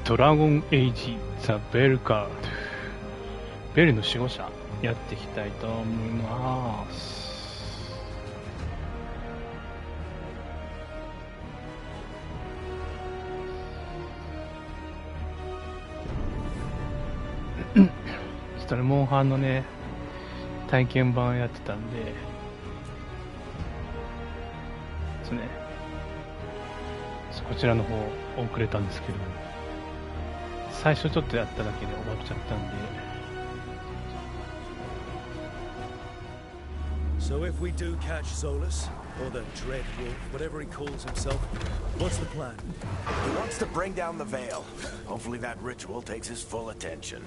ドラゴンエイジザ・ベルカード、ベルの守護者やっていきたいと思います。ちょっとね、モンハンのね体験版やってたんでですね、こちらの方遅れたんですけど、最初ちょっとやっただけで終わっちゃったんで。 So if we do catch Solus, or the Dread Wolf, whatever he calls himself, what's the plan? He wants to bring down the veil. Hopefully that ritual takes his full attention.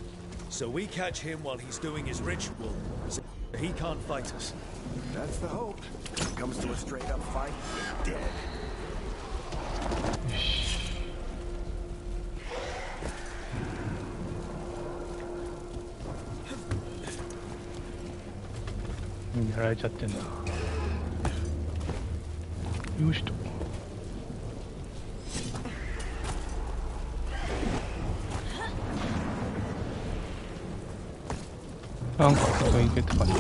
So we catch him while he's doing his ritual, so he can't fight us. That's the hope. If it comes to a straight-up fight, he's dead. やられちゃってんだ。よしと。なんかここ行けたかな。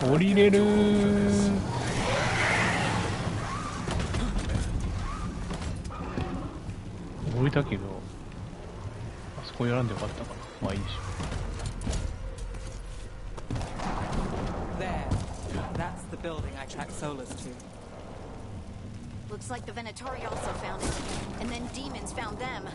降りれるー。降りたけどあそこ選んでよかったかな。まあいいでしょ。 There. That's the building I tracked Solus to. Looks like the Venatori also found it, and then demons found them.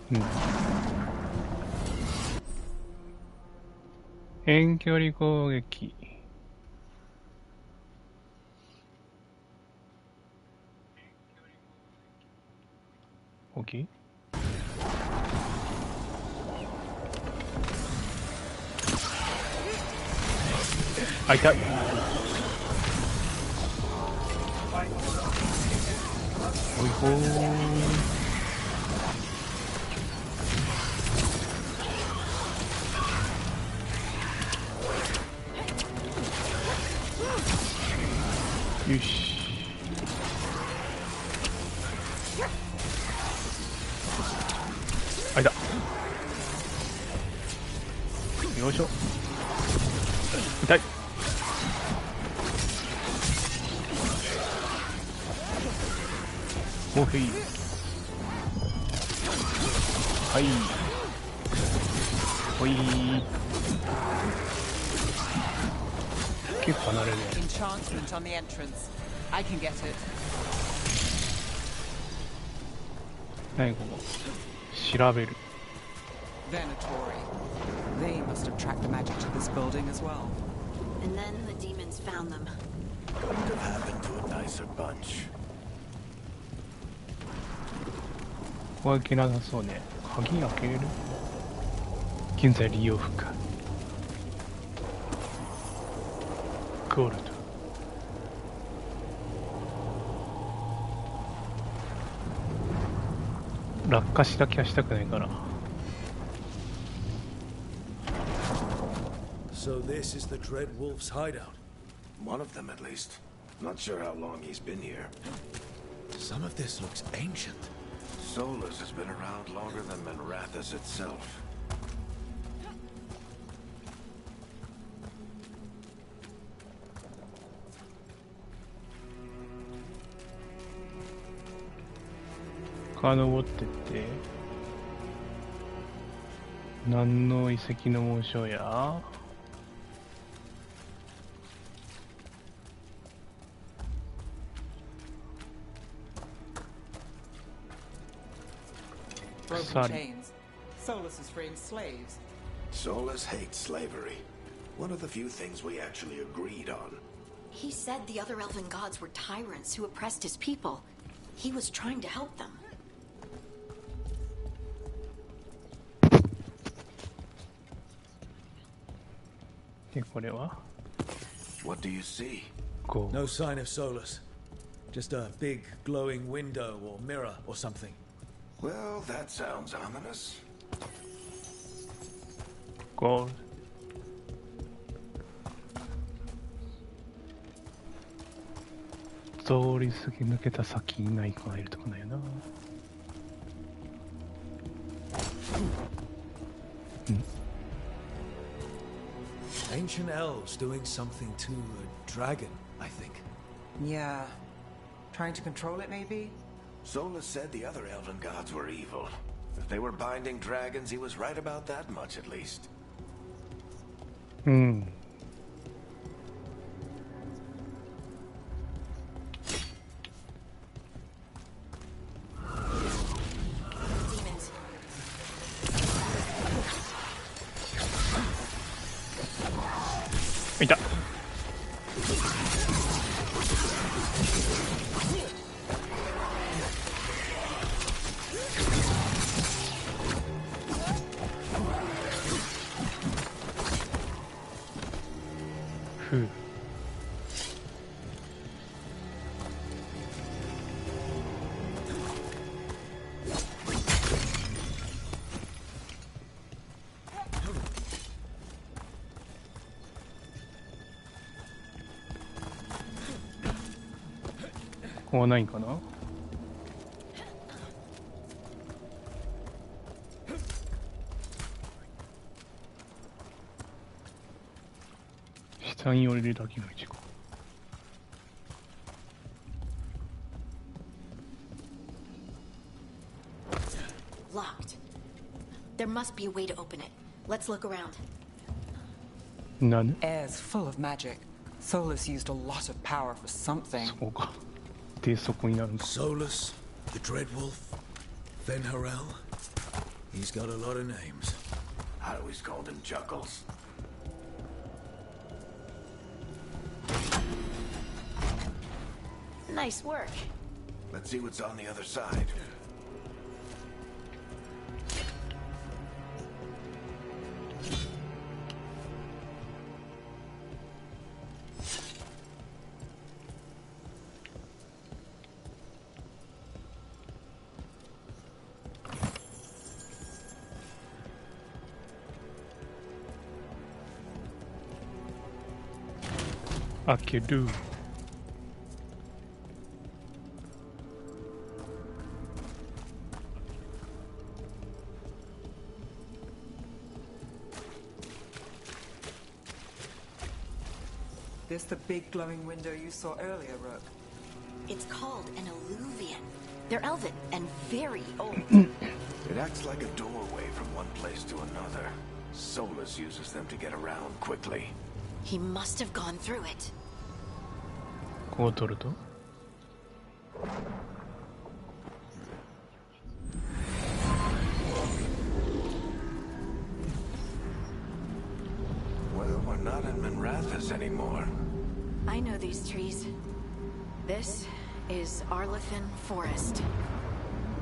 Hmm. 遠距離攻撃。OK？ あ、痛い。おいほー。よし。あいだ。よいしょ。痛い。おへい。はい。ほい。結構離れるね。Enchantment on the entrance. I can get it. 何ここ。調べる。Venatori. They must have tracked the magic to this building as well. And then the demons found them. Couldn't have happened to a nicer bunch. ここは行けなさそうね。鍵開けれる？現在利用不可。ゴールド。落下しだけはしたくないから。 So this is the Dread Wolf's hideout. One of them, at least. Not sure how long he's been here. Some of this looks ancient. Solus has been around longer than Manrathus itself.川登ってって何の遺跡の紋章や。Broken chains. Solus is freeing slaves. Solus hates slavery. One of the few things we actually agreed on. He said the other elven gods were tyrants who oppressed his people. He was trying to help them. で、これは What do you see? Go. No sign of Solus. Just a big glowing window or mirror or something. Well, that sounds ominous. Go. 通り過ぎ抜けた先にないかがいるとこないよな。Ancient elves doing something to a dragon, I think. Yeah. Trying to control it, maybe? Solus said the other elven gods were evil. If they were binding dragons, he was right about that much at least. うん。Demons. いた。ふう。ここはないんかな。下に降りるだけの位置か。Locked. There must be a way to open it. Let's look around. なん Air's full of magic. Solus used a lot of power for something. そうか。で、そこになるんか。 Solus, the Dreadwolf, Venharel. He's got a lot of names. I always called him Chuckles. Nice work. Let's see what's on the other side. Akidu. This the big glowing window you saw earlier, Rook? It's called an alluvian. They're elven and very old. It acts like a doorway from one place to another. Solus uses them to get around quickly. He must have gone through it. こう取ると Well, we're not in Minrathous anymore. I know these trees. This is Arlethan Forest.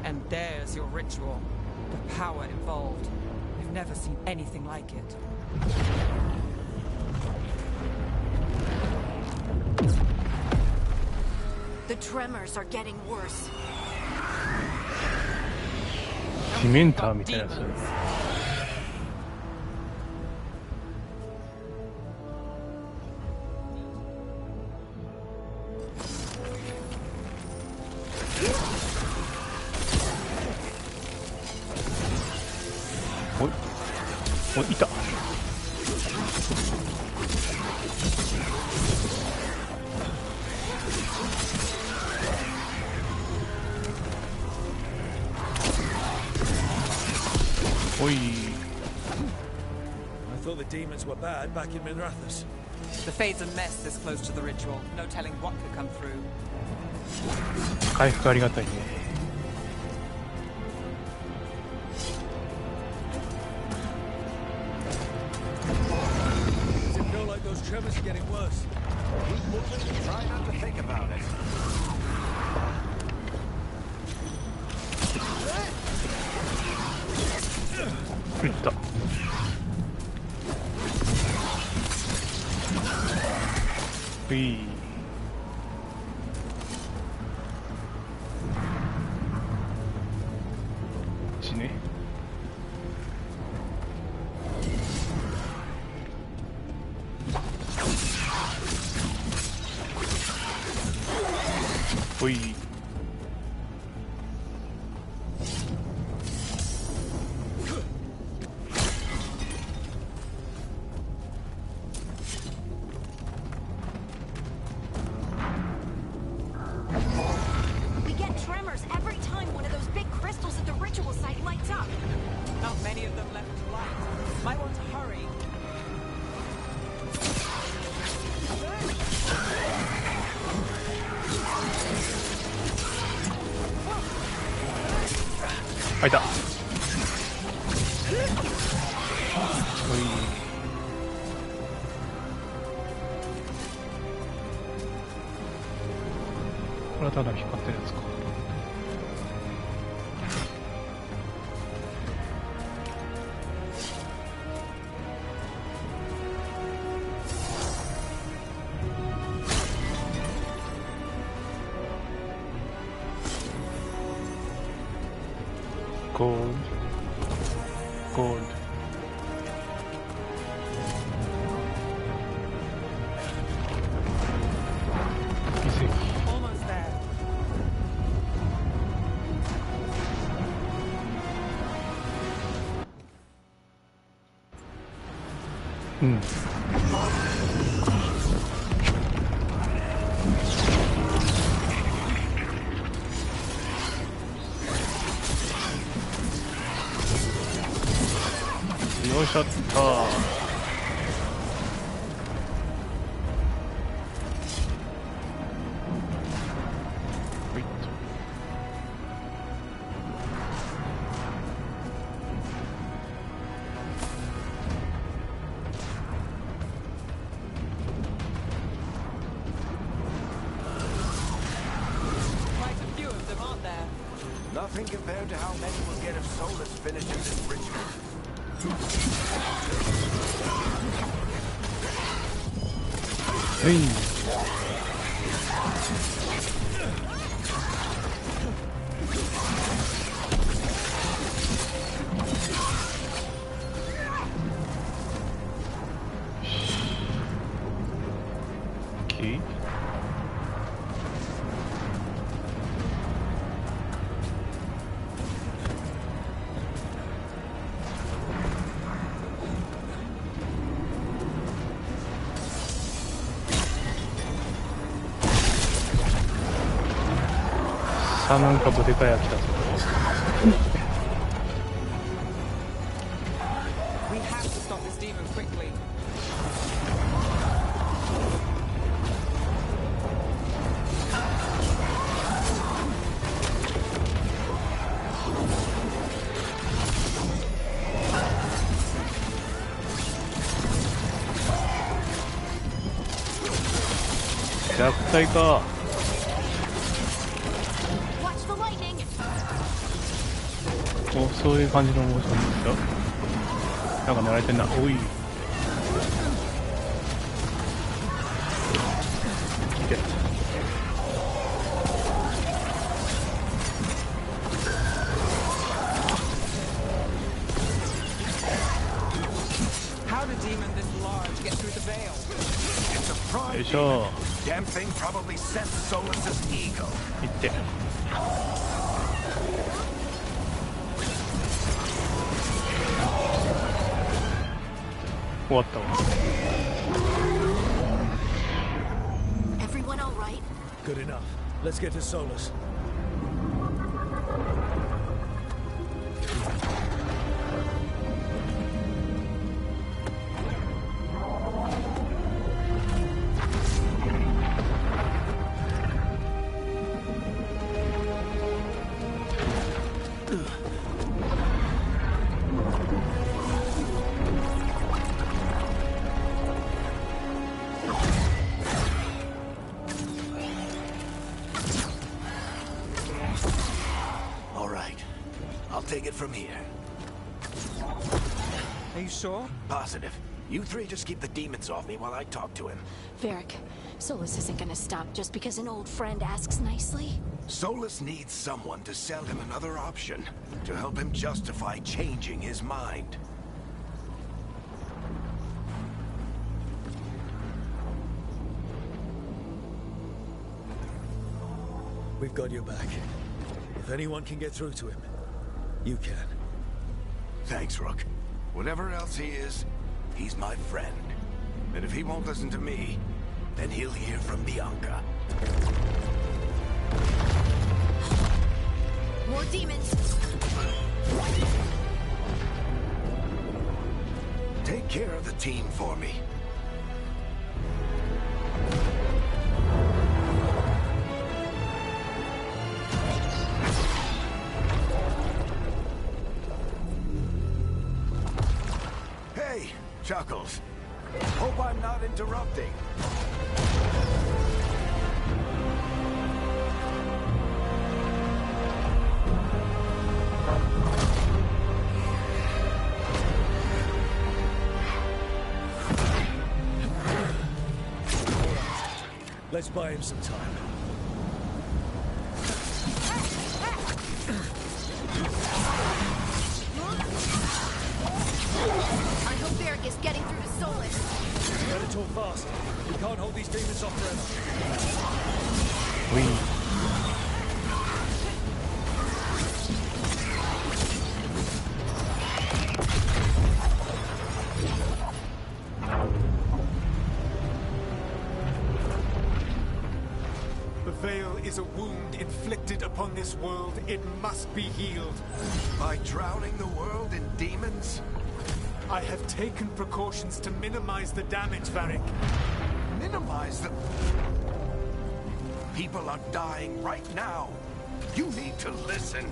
And there's your ritual. The power involved. We've never seen anything like it. The tremors are getting worse. ディメンターみたいなやつ。 おい、いた。おい。 I thought the demons were bad back in Minrathous. The Fade's a mess this close to the ritual. No telling what could come through. 回復ありがたいね。 Does it feel like those tremors are getting worse? Keep moving and try not to think about it. いった。うい。こっちね。ほい。We get tremors every time one of those big crystals at the ritual site lights up. Not many of them left to light. Might want to hurry. 開いた。ほい。これはただ光ってるやつか。Gold. Gold. Almost there. うん。よいしょっと。ほいっと。Quite a few of them, aren't there? Nothing compared to how many we'll get if Solus finishes this ritual. はい。OK。さあなんかどでかいやつ来たぞ。We have to stop this demon quickly. 弱体か。お、そういう感じのモーションですよ。なんか狙われてんな。おい。見て。How did demon this large get through the veil? It's a pride よいしょ。 Damn thing probably sent Solus's ego. いって。終わったわ。Everyone all right? Good enough. Let's get to Solus. Take it from here. Are you sure? Positive. You three just keep the demons off me while I talk to him. Varric, Solus isn't gonna stop just because an old friend asks nicely. Solus needs someone to sell him another option, to help him justify changing his mind. We've got your back. If anyone can get through to him, you can. Thanks, Rook. Whatever else he is, he's my friend. And if he won't listen to me, then he'll hear from Bianca. More demons! Take care of the team for me. Hey, Chuckles. Hope I'm not interrupting. Let's buy him some time. I hope Varric is getting through to Solus. Better talk fast. We can't hold these demons off forever. The veil is a wound inflicted upon this world. It must be healed. By drowning the world in demons? I have taken precautions to minimize the damage, Varric. Minimize the... People are dying right now. You need to listen.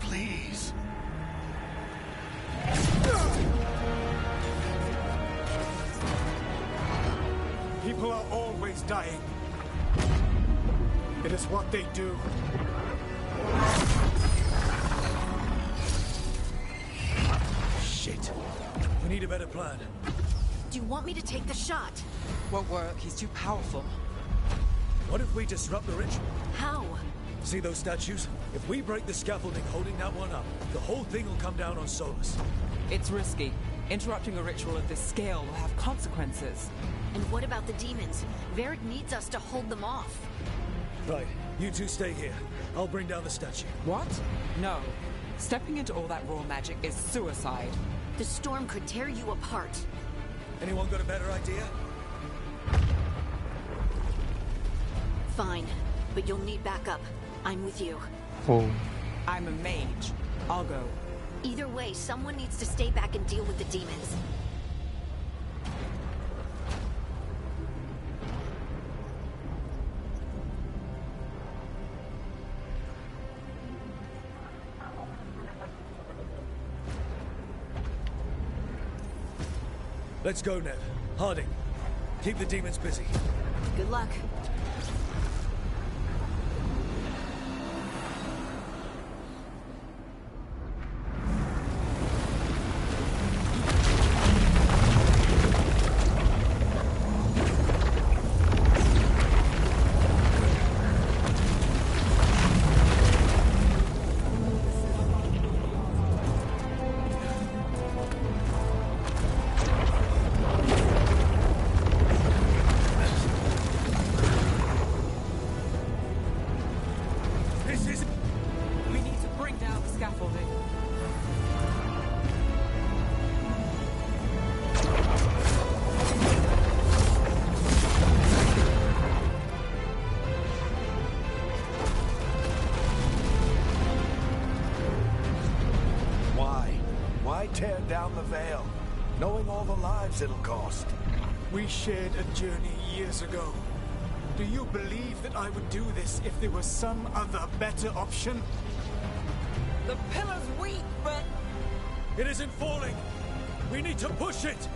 Please. People are always dying. It is what they do. Shit. We need a better plan. Do you want me to take the shot? Won't work. He's too powerful. What if we disrupt the ritual? How? See those statues? If we break the scaffolding holding that one up, the whole thing will come down on Solus. It's risky. Interrupting a ritual of this scale will have consequences. And what about the demons? Varric needs us to hold them off. Right, you two stay here. I'll bring down the statue. What? No. Stepping into all that raw magic is suicide. The storm could tear you apart. Anyone got a better idea? Fine, but you'll need backup. I'm with you. Oh. I'm a mage. I'll go. Either way, someone needs to stay back and deal with the demons. Let's go, Ned. Harding, keep the demons busy. Good luck. We need to bring down the scaffolding. Why tear down the veil, knowing all the lives it'll cost? We shared a journey years ago. Do you believe that I would do this if there was some other better option? The pillar's weak, but... It isn't falling. We need to push it.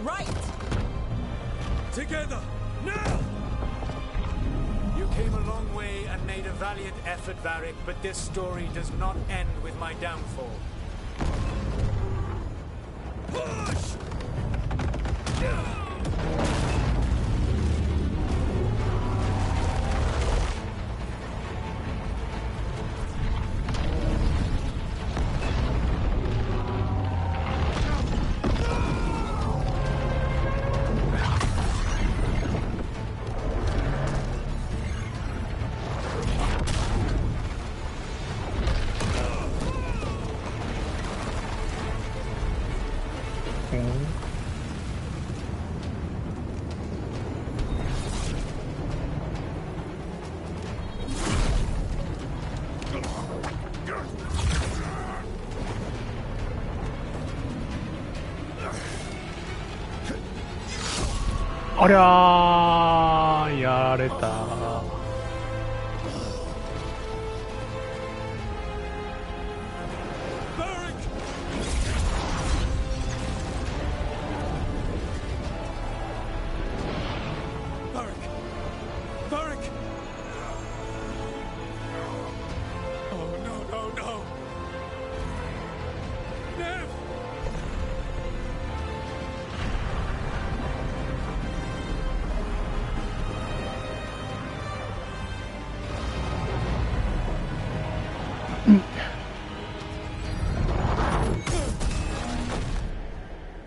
Right! Together, now! You came a long way and made a valiant effort, Varric, but this story does not end with my downfall. ありゃー、やられた。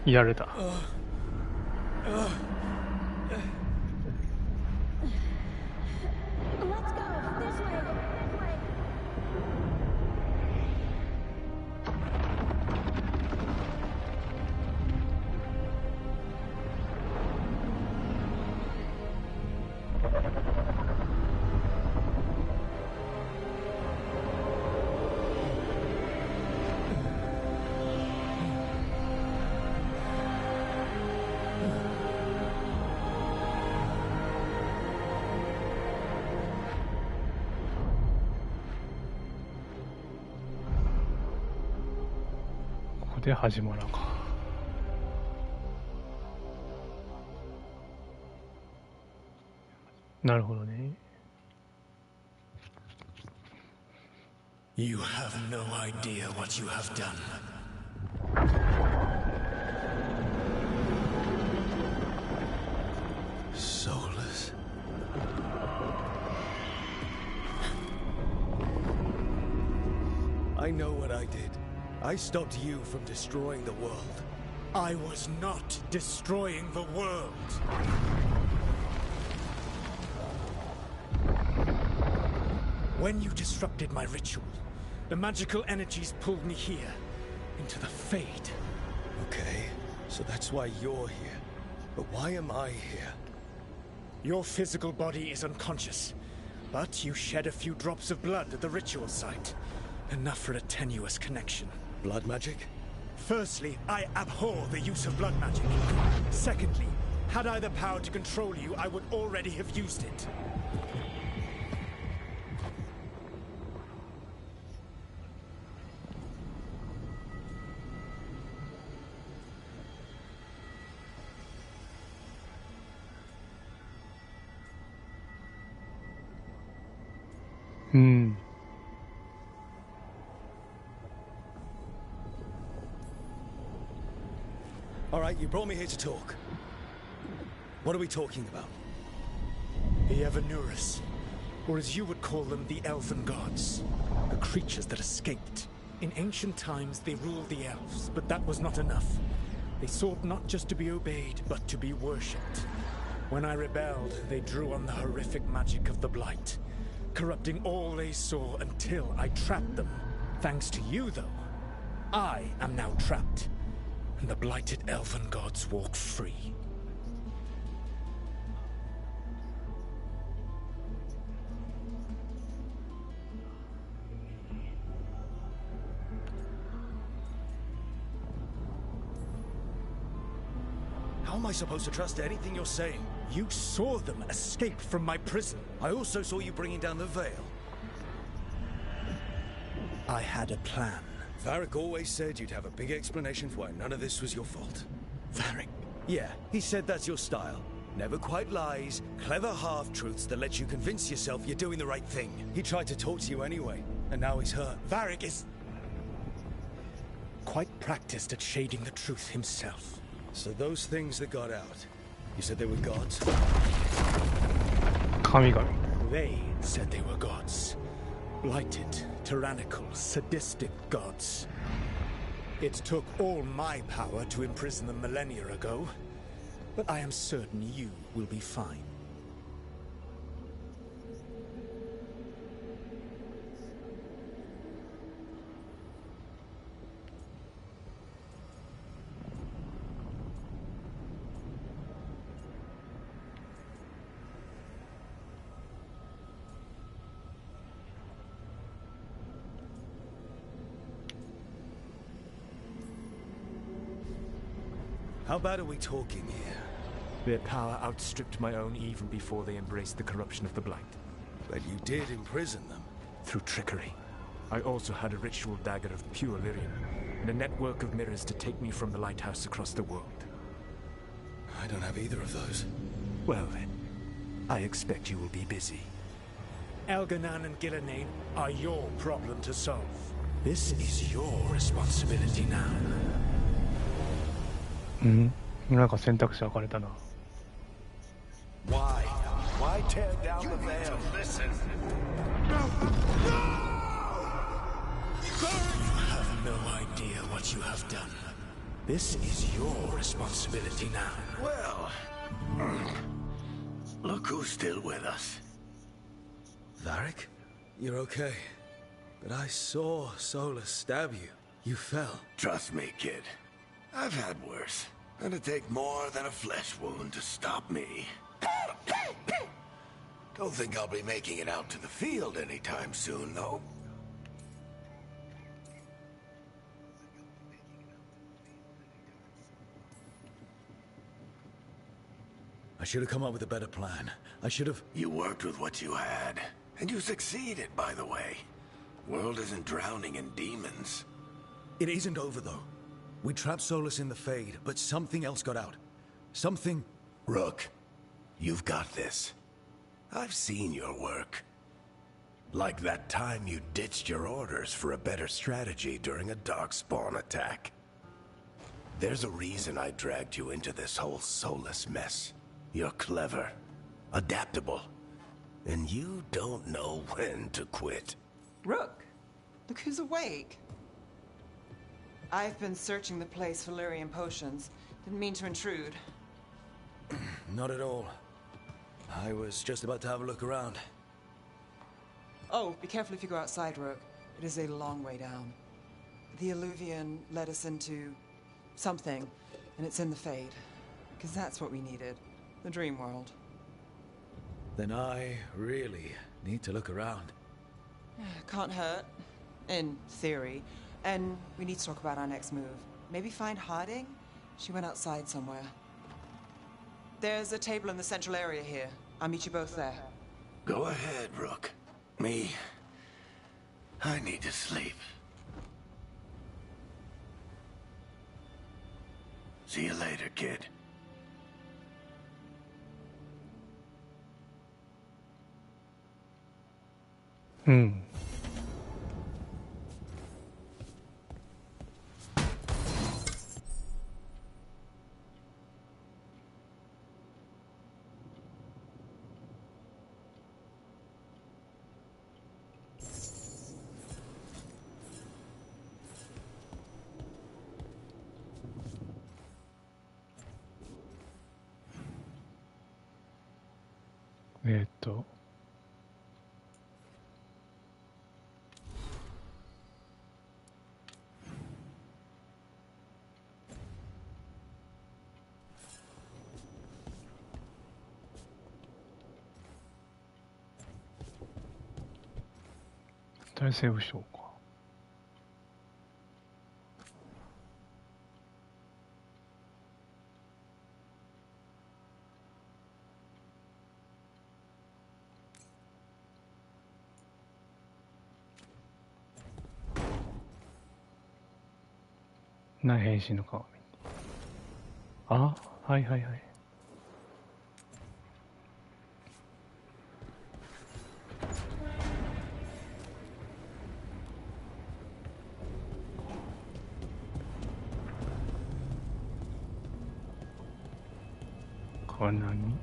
やられた。で始まらんか。なるほどね。You have no idea what you have done. Soulless. I know what I did. I stopped you from destroying the world. I was not destroying the world. When you disrupted my ritual, the magical energies pulled me here, into the Fade. Okay, so that's why you're here. But why am I here? Your physical body is unconscious, but you shed a few drops of blood at the ritual site. Enough for a tenuous connection. Blood magic? Firstly, I abhor the use of blood magic. Secondly, had I the power to control you, I would already have used it. All right, you brought me here to talk. What are we talking about? The Evanurus, or as you would call them, the Elven Gods. The creatures that escaped. In ancient times, they ruled the elves, but that was not enough. They sought not just to be obeyed, but to be worshipped. When I rebelled, they drew on the horrific magic of the Blight, corrupting all they saw until I trapped them. Thanks to you, though, I am now trapped, and the blighted Elven Gods walk free. How am I supposed to trust anything you're saying? You saw them escape from my prison. I also saw you bringing down the veil. I had a plan. Varric always said you'd have a big explanation for why none of this was your fault. Varric? Yeah, he said that's your style. Never quite lies, clever half-truths that let you convince yourself you're doing the right thing. He tried to talk to you anyway, and now he's hurt. Varric is... quite practiced at shading the truth himself. So those things that got out, you said they were gods? 神々。 They said they were gods. Blighted, tyrannical, sadistic gods. It took all my power to imprison them millennia ago, but I am certain you will be fine. How bad are we talking here? Their power outstripped my own even before they embraced the corruption of the Blight. But you did imprison them. Through trickery. I also had a ritual dagger of pure lyrium, and a network of mirrors to take me from the lighthouse across the world. I don't have either of those. Well then, I expect you will be busy. Elganan and Gillenane are your problem to solve. This is your responsibility now. うん。なんか選択肢分かれたな。Why? Why tear down the veil? Listen. You have no idea what you have done. This is your responsibility now. Well, look who's still with us. Varric? You're okay. But I saw Solus stab you. You fell. Trust me, kid. I've had worse. It'd take more than a flesh wound to stop me. Don't think I'll be making it out to the field anytime soon, though. I should have come up with a better plan. I should have... You worked with what you had. And you succeeded, by the way. World isn't drowning in demons. It isn't over, though. We trapped Solus in the Fade, but something else got out. Something... Rook, you've got this. I've seen your work. Like that time you ditched your orders for a better strategy during a darkspawn attack. There's a reason I dragged you into this whole Solus mess. You're clever, adaptable, and you don't know when to quit. Rook, look who's awake. I've been searching the place for lyrium potions. Didn't mean to intrude. Not at all. I was just about to have a look around. Oh, be careful if you go outside, Rook. It is a long way down. The Alluvian led us into something, and it's in the Fade. Because that's what we needed. The dream world. Then I really need to look around. Can't hurt. In theory. And we need to talk about our next move. Maybe find Harding? She went outside somewhere. There's a table in the central area here. I'll meet you both there. Go ahead, Rook. Me, I need to sleep. See you later, kid. Hmm.えーっと大西部省か。な変身の鏡。あ、はいはいはい。これ何？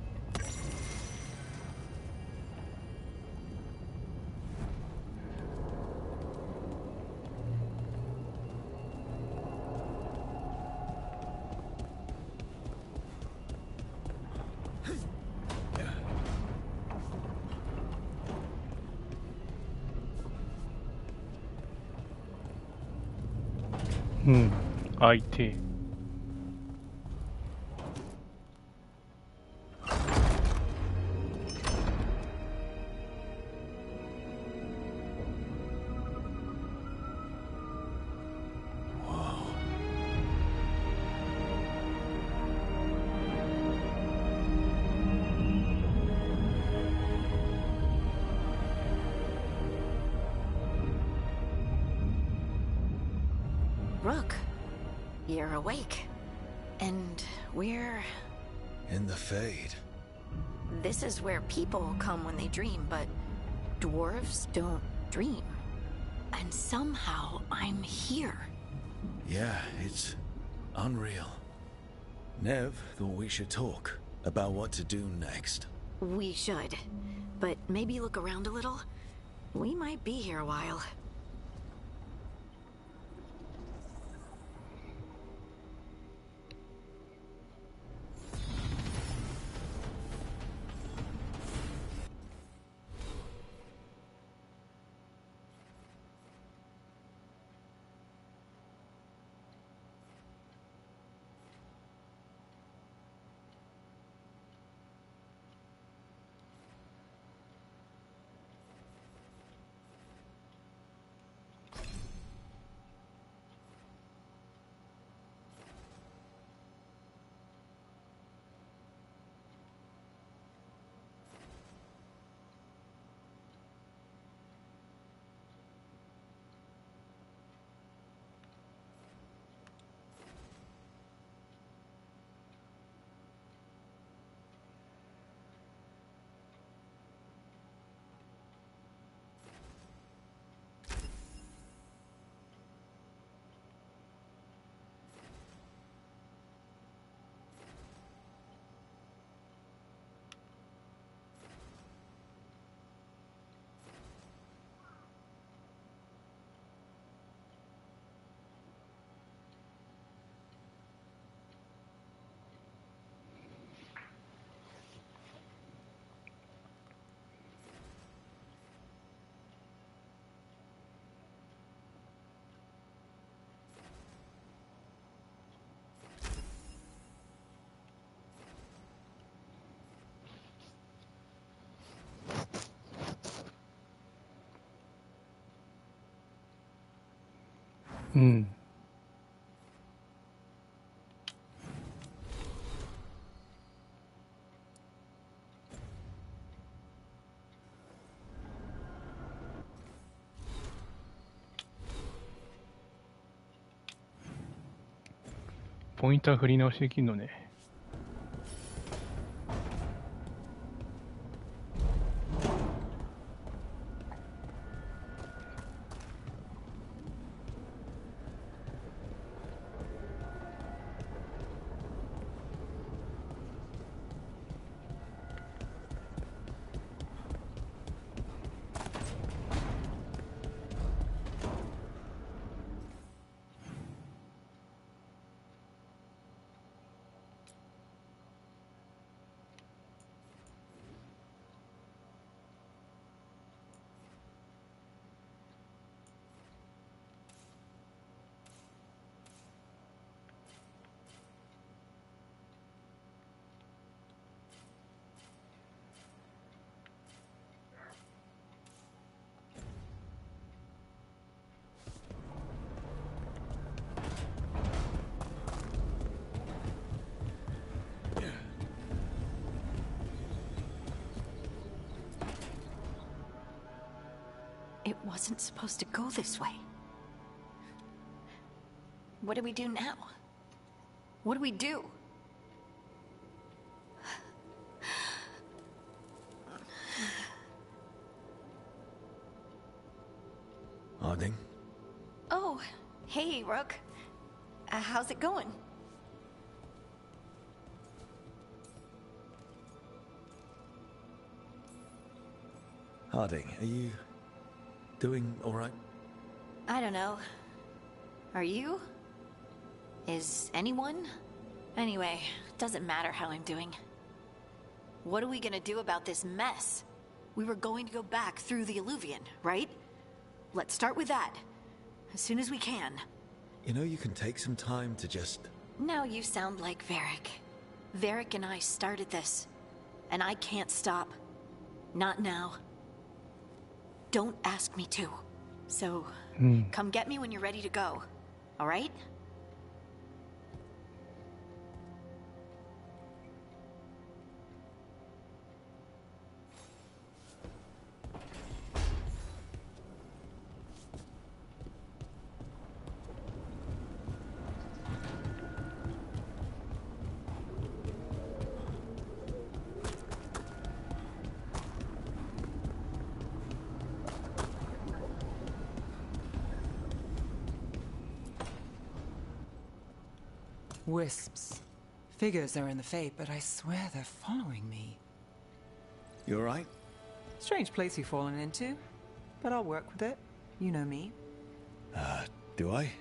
うん、相手。Rook, you're awake. And we're... In the Fade. This is where people come when they dream, but dwarves don't dream. And somehow I'm here. Yeah, it's unreal. Nev thought we should talk about what to do next. We should. But maybe look around a little. We might be here a while.うん。ポインター振り直しできるのね。It wasn't supposed to go this way. What do we do now? What do we do? Harding? Oh, hey, Rook. How's it going? Harding, are you doing all right? I don't know. Are you? Is anyone? Anyway, doesn't matter how I'm doing. What are we gonna do about this mess? We were going to go back through the Alluvion, right? Let's start with that. As soon as we can. You know, you can take some time to just... Now you sound like Varric. Varric and I started this. And I can't stop. Not now. Don't ask me to. So, come get me when you're ready to go. All right? Wisps. Figures are in the Fate, but I swear they're following me. You all right? Strange place you've fallen into, but I'll work with it. You know me. Do I?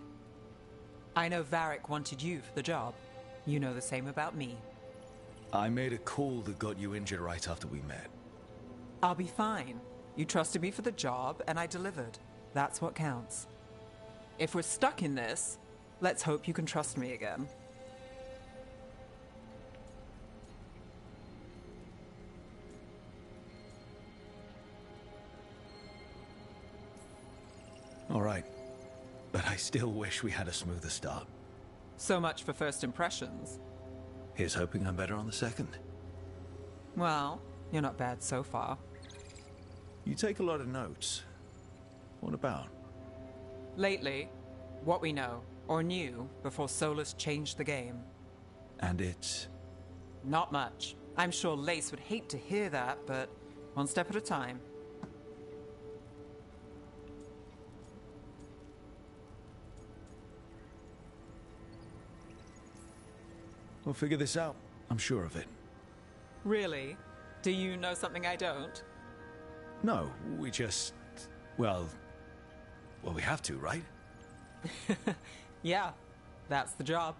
I know Varric wanted you for the job. You know the same about me. I made a call that got you injured right after we met. I'll be fine. You trusted me for the job, and I delivered. That's what counts. If we're stuck in this, let's hope you can trust me again. All right. But I still wish we had a smoother start. So much for first impressions. Here's hoping I'm better on the second. Well, you're not bad so far. You take a lot of notes. What about? Lately, what we know, or knew, before Solus changed the game. And it's... Not much. I'm sure Lace would hate to hear that, but one step at a time. We'll figure this out. I'm sure of it. Really? Do you know something I don't? No, we just... Well, we have to, right? Yeah, that's the job.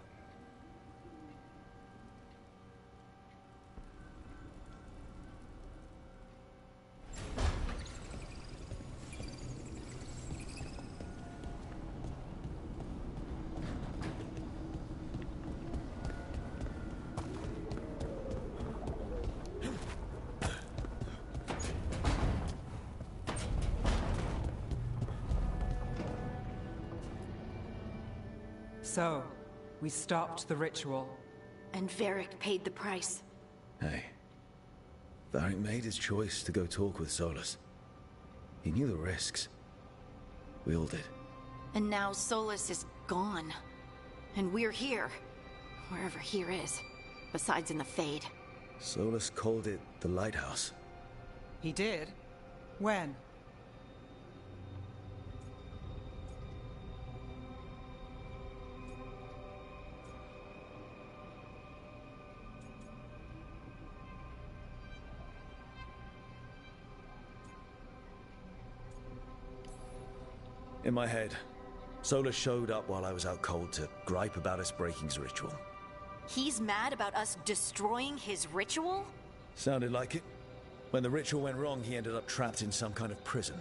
So, we stopped the ritual. And Varric paid the price. Hey. Varric made his choice to go talk with Solus. He knew the risks. We all did. And now Solus is gone. And we're here. Wherever here is. Besides in the Fade. Solus called it the Lighthouse. He did? When? In my head, Solus showed up while I was out cold to gripe about us breaking his ritual. He's mad about us destroying his ritual? Sounded like it. When the ritual went wrong, he ended up trapped in some kind of prison.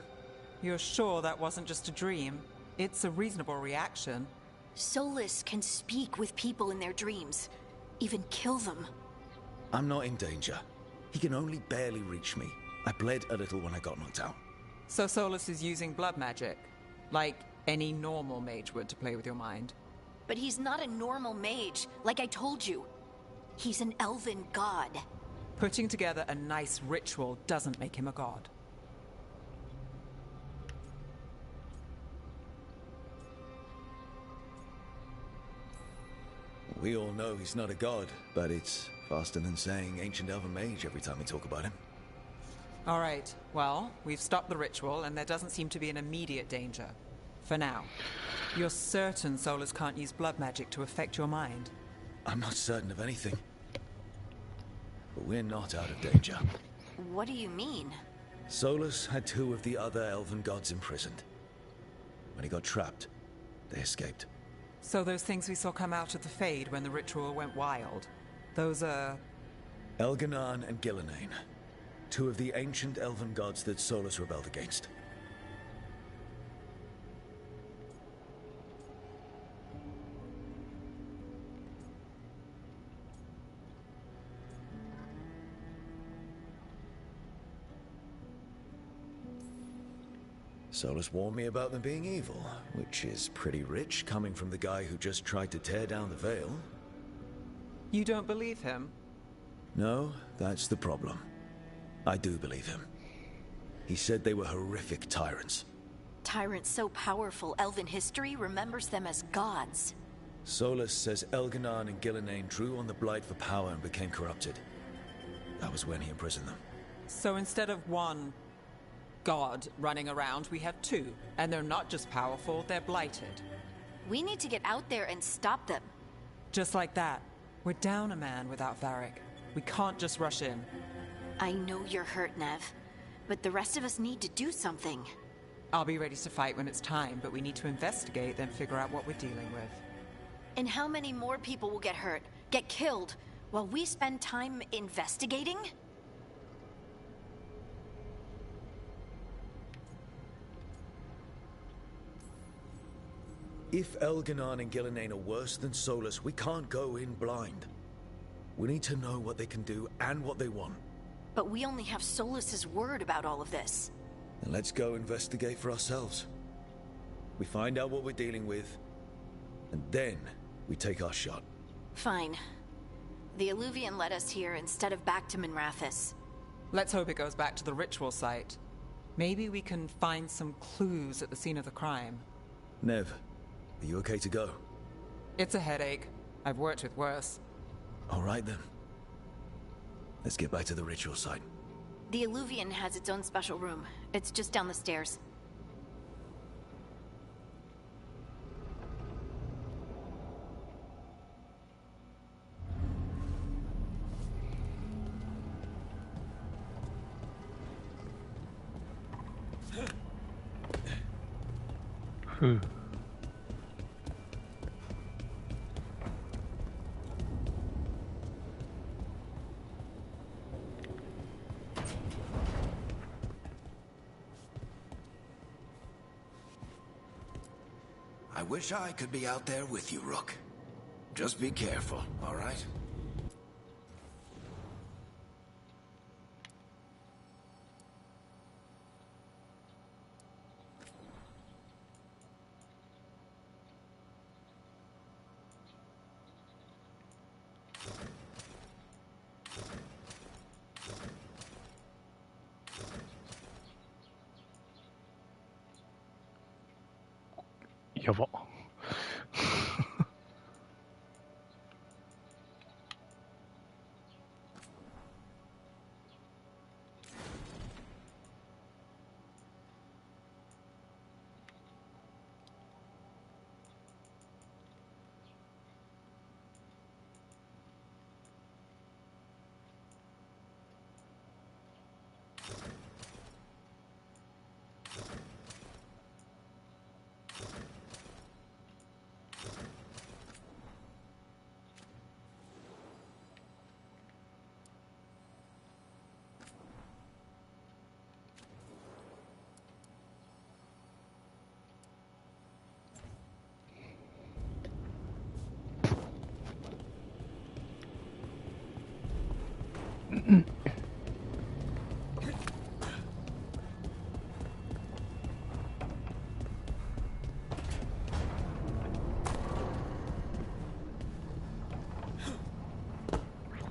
You're sure that wasn't just a dream? It's a reasonable reaction. Solus can speak with people in their dreams. Even kill them. I'm not in danger. He can only barely reach me. I bled a little when I got knocked out. So Solus is using blood magic? Like any normal mage would to play with your mind? But he's not a normal mage, like I told you. He's an elven god. Putting together a nice ritual doesn't make him a god. We all know he's not a god, but it's faster than saying ancient elven mage every time we talk about him. All right, well, we've stopped the ritual and there doesn't seem to be an immediate danger. For now. You're certain Solus can't use blood magic to affect your mind? I'm not certain of anything. But we're not out of danger. What do you mean? Solus had 2 of the other elven gods imprisoned. When he got trapped, they escaped. So those things we saw come out of the Fade when the ritual went wild, those are... Elganan and Gillenane, 2 of the ancient elven gods that Solus rebelled against. Solus warned me about them being evil, which is pretty rich coming from the guy who just tried to tear down the veil. You don't believe him? No, that's the problem. I do believe him. He said they were horrific tyrants. Tyrants so powerful, elven history remembers them as gods. Solus says Elganan and Gillenane drew on the Blight for power and became corrupted. That was when he imprisoned them. So instead of 1 god running around, we have 2. And they're not just powerful, they're blighted. We need to get out there and stop them. Just like that. We're down a man without Varric. We can't just rush in. I know you're hurt, Nev, but the rest of us need to do something. I'll be ready to fight when it's time, but we need to investigate, then figure out what we're dealing with. And how many more people will get hurt, get killed, while we spend time investigating? If Elganan and Gillenane are worse than Solus, we can't go in blind. We need to know what they can do and what they want. But we only have Solus's word about all of this. Then let's go investigate for ourselves. We find out what we're dealing with, and then we take our shot. Fine. The Illuvian led us here instead of back to Minrathous. Let's hope it goes back to the ritual site. Maybe we can find some clues at the scene of the crime. Nev, are you okay to go? It's a headache. I've worked with worse. All right then. Let's get back to the ritual site. The Illuvian has its own special room. It's just down the stairs. Whew. I wish I could be out there with you, Rook. Just be careful, all right?やば。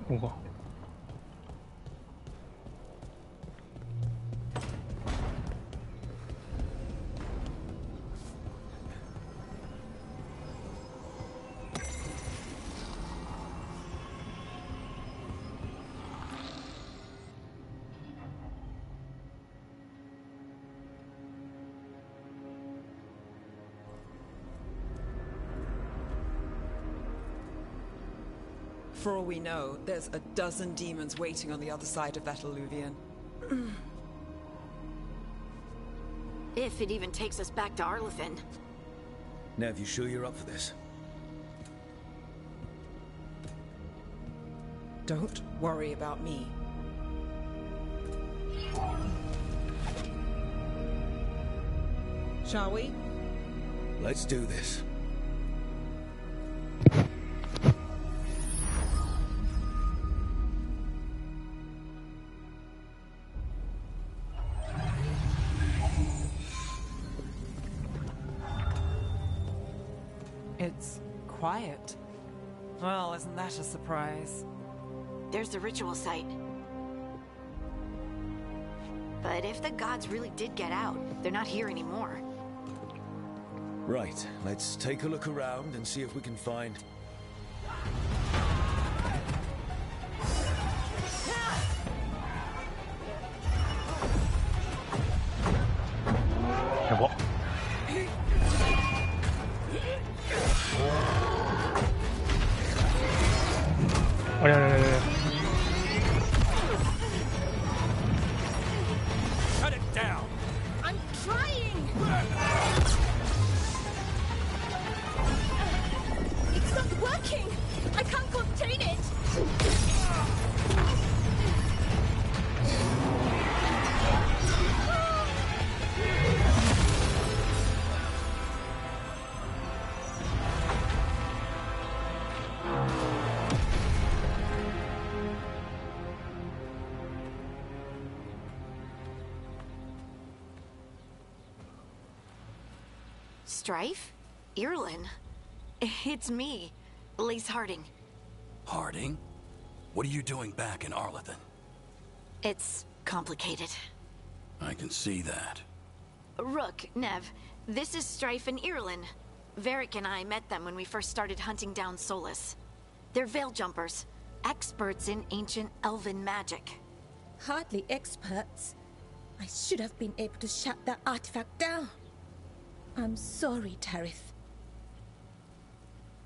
ここが。For all we know, there's a dozen demons waiting on the other side of that Illuvian. If it even takes us back to Arlethan. Nev, you sure you're up for this? Don't worry about me. Shall we? Let's do this. It's quiet. Well, isn't that a surprise? There's the ritual site. But if the gods really did get out, they're not here anymore. Right, let's take a look around and see if we can find... 여보. Cut it down! I'm trying! It's not working! I can't contain it! Strife? Irlin? It's me, Elise Harding. Harding? What are you doing back in Arlethan? It's complicated. I can see that. Rook, Nev, this is Strife and Irlin. Varric and I met them when we first started hunting down Solus. They're veil jumpers, experts in ancient elven magic. Hardly experts. I should have been able to shut that artifact down. I'm sorry, Tarith.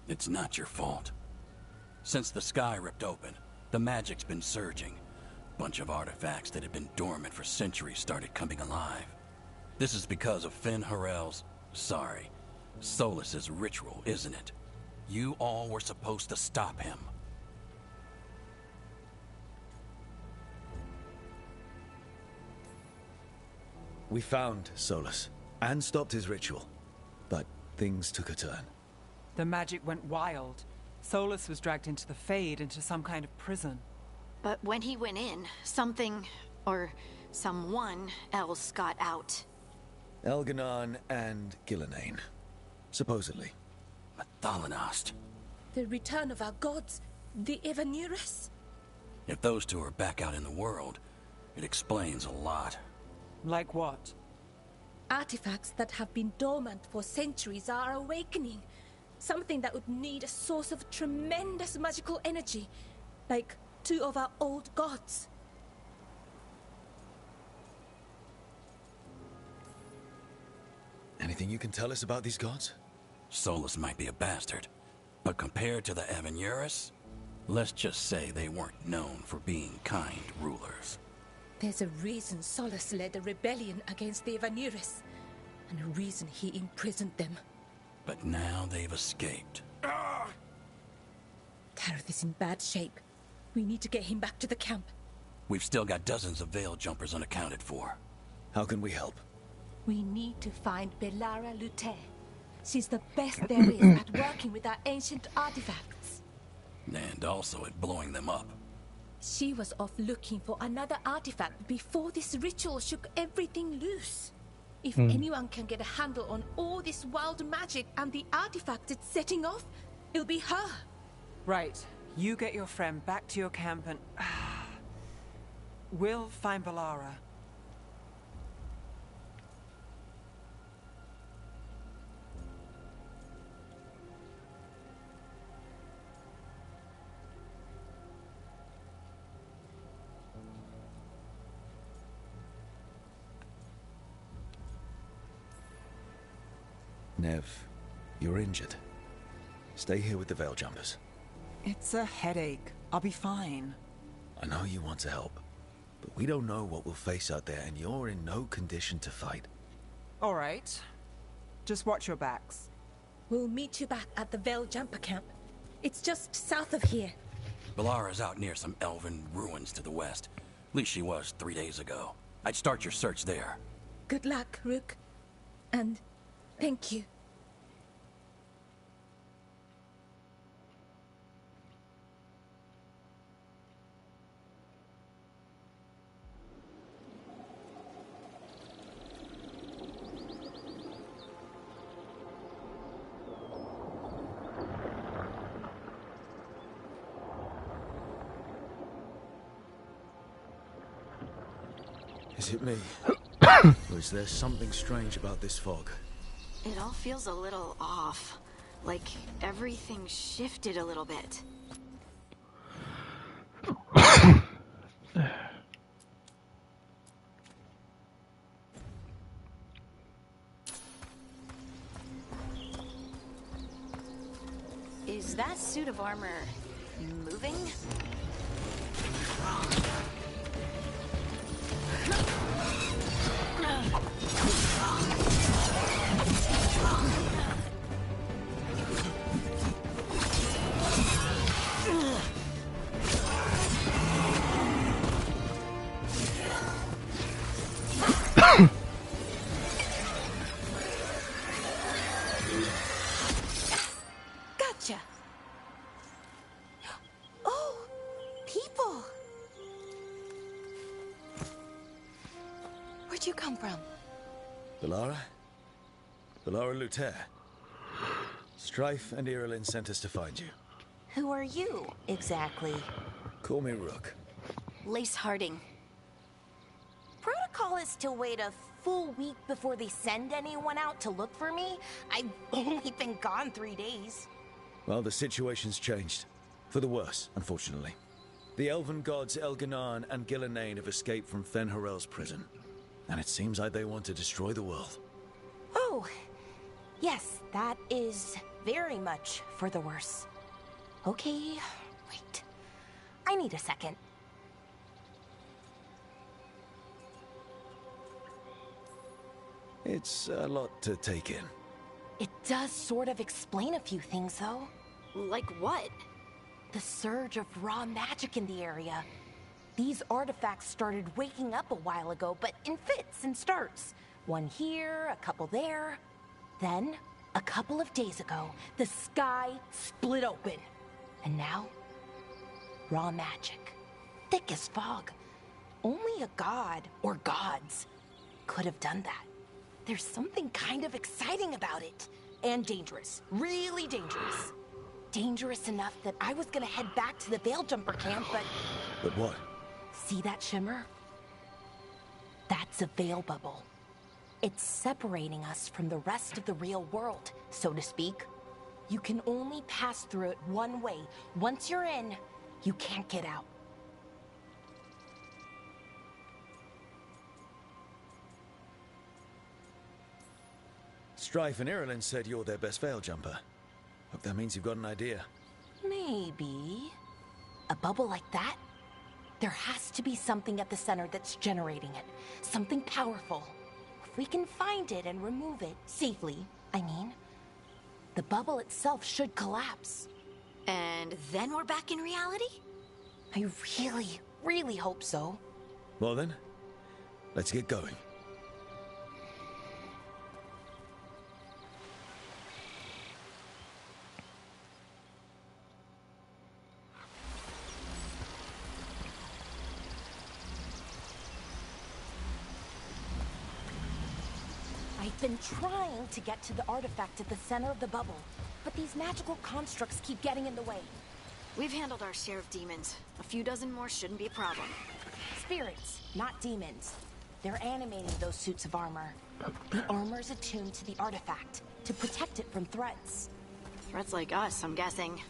It's not your fault. Since the sky ripped open, the magic's been surging. Bunch of artifacts that had been dormant for centuries started coming alive. This is because of Finn Harel's... sorry, Solus's ritual, isn't it? You all were supposed to stop him. We found Solus, and stopped his ritual. But things took a turn. The magic went wild. Solus was dragged into the Fade, into some kind of prison. But when he went in, something, or someone else got out. Elganon and Gillenane. Supposedly. Thalanost. The return of our gods, the Evanurus. If those two are back out in the world, it explains a lot. Like what? Artifacts that have been dormant for centuries are awakening. Something that would need a source of tremendous magical energy, like two of our old gods. Anything you can tell us about these gods? Solus might be a bastard, but compared to the Evanurus, let's just say they weren't known for being kind rulers. There's a reason Solus led a rebellion against the Evanurus, and a reason he imprisoned them. But now they've escaped. Tarith is in bad shape. We need to get him back to the camp. We've still got dozens of veil jumpers unaccounted for. How can we help? We need to find Belara Lute. She's the best there is at working with our ancient artifacts. And also at blowing them up. She was off looking for another artifact before this ritual shook everything loose. If anyone can get a handle on all this wild magic and the artifact it's setting off, it'll be her. Right. You get your friend back to your camp and... we'll find Belara. Nev, you're injured. Stay here with the veil jumpers. It's a headache. I'll be fine. I know you want to help, but we don't know what we'll face out there, and you're in no condition to fight. All right. Just watch your backs. We'll meet you back at the Veil Jumper Camp. It's just south of here. Balara's out near some elven ruins to the west. At least she was 3 days ago. I'd start your search there. Good luck, Rook. And thank you. Is it me? Or is there something strange about this fog? It all feels a little off. Like everything shifted a little bit. Is that suit of armor moving? Gotcha. Oh, people. Where'd you come from? Balara? Balara Luther. Strife and Irilyn sent us to find you. Who are you, exactly? Call me Rook. Lace Harding. Protocol is to wait a full week before they send anyone out to look for me. I've only been gone 3 days. Well, the situation's changed. For the worse, unfortunately. The elven gods Elganan and Gillenane have escaped from Fen'Harel's prison. And it seems like they want to destroy the world. Oh, yes, that is very much for the worse. Okay, wait. I need a second. It's a lot to take in. It does sort of explain a few things, though. Like what? The surge of raw magic in the area. These artifacts started waking up a while ago, but in fits and starts. One here, a couple there. Then, a couple of days ago, the sky split open. And now, raw magic. Thick as fog. Only a god, or gods, could have done that. There's something kind of exciting about it. And dangerous. Really dangerous. Dangerous enough that I was gonna head back to the Veil Jumper camp, but... But what? See that shimmer? That's a veil bubble. It's separating us from the rest of the real world, so to speak. You can only pass through it one way. Once you're in, you can't get out. Strife and Irilyn said you're their best veil jumper. Hope that means you've got an idea. Maybe. A bubble like that? There has to be something at the center that's generating it. Something powerful. If we can find it and remove it safely, I mean, the bubble itself should collapse. And then we're back in reality? I really, really hope so. Well then, let's get going. I've been trying to get to the artifact at the center of the bubble, but these magical constructs keep getting in the way. We've handled our share of demons. A few dozen more shouldn't be a problem. Spirits, not demons. They're animating those suits of armor. The armor's attuned to the artifact, to protect it from threats. Threats like us, I'm guessing.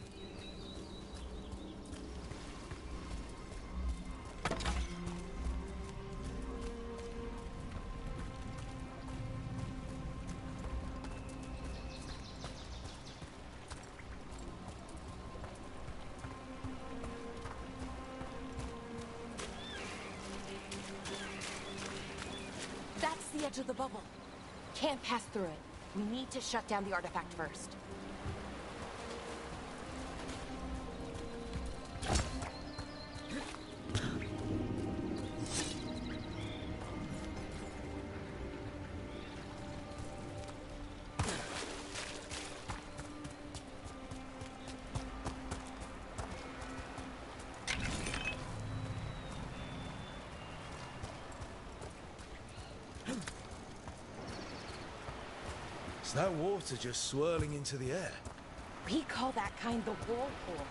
That's the edge of the bubble. can't pass through it. We need to shut down the artifact first. Is that water just swirling into the air? We call that kind the whirlpool.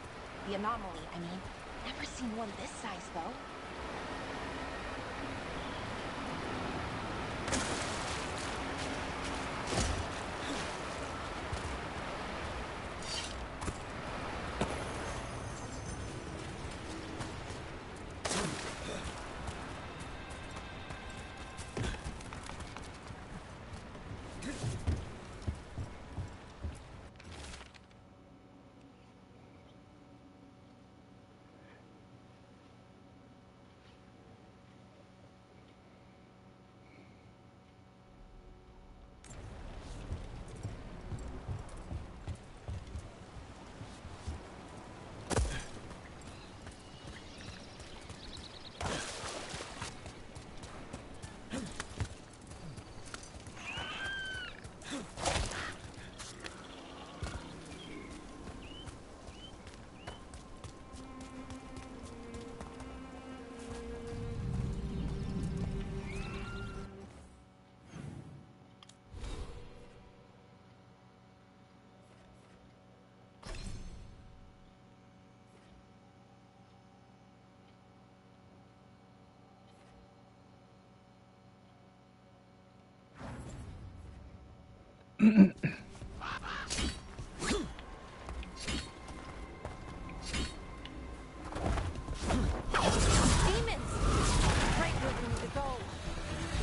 The anomaly, I mean. Never seen one this size, though.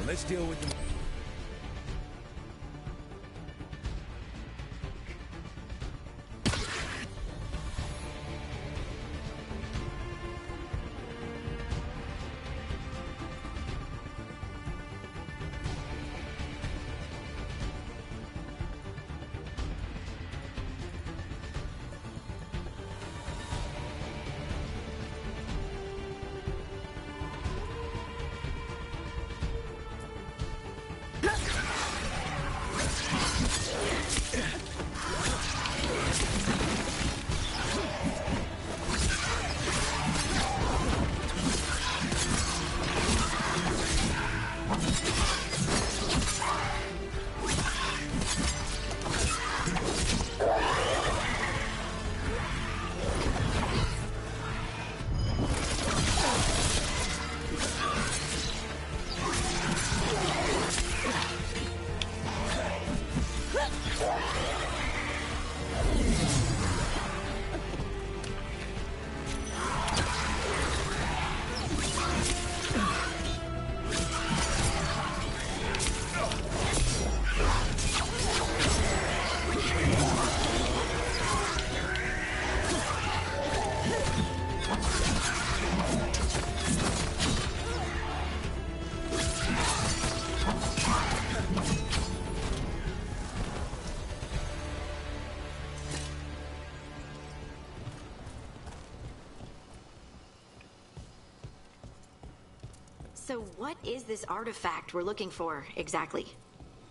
Let's deal with them. So what is this artifact we're looking for, exactly?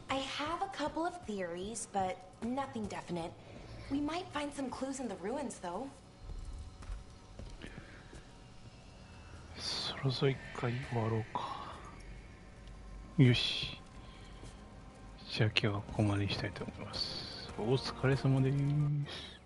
I have a couple of theories, but nothing definite. We might find some clues in the ruins, though. そろそろ一回終わろうか。よし。じゃあ今日はここまでにしたいと思います。お疲れ様です。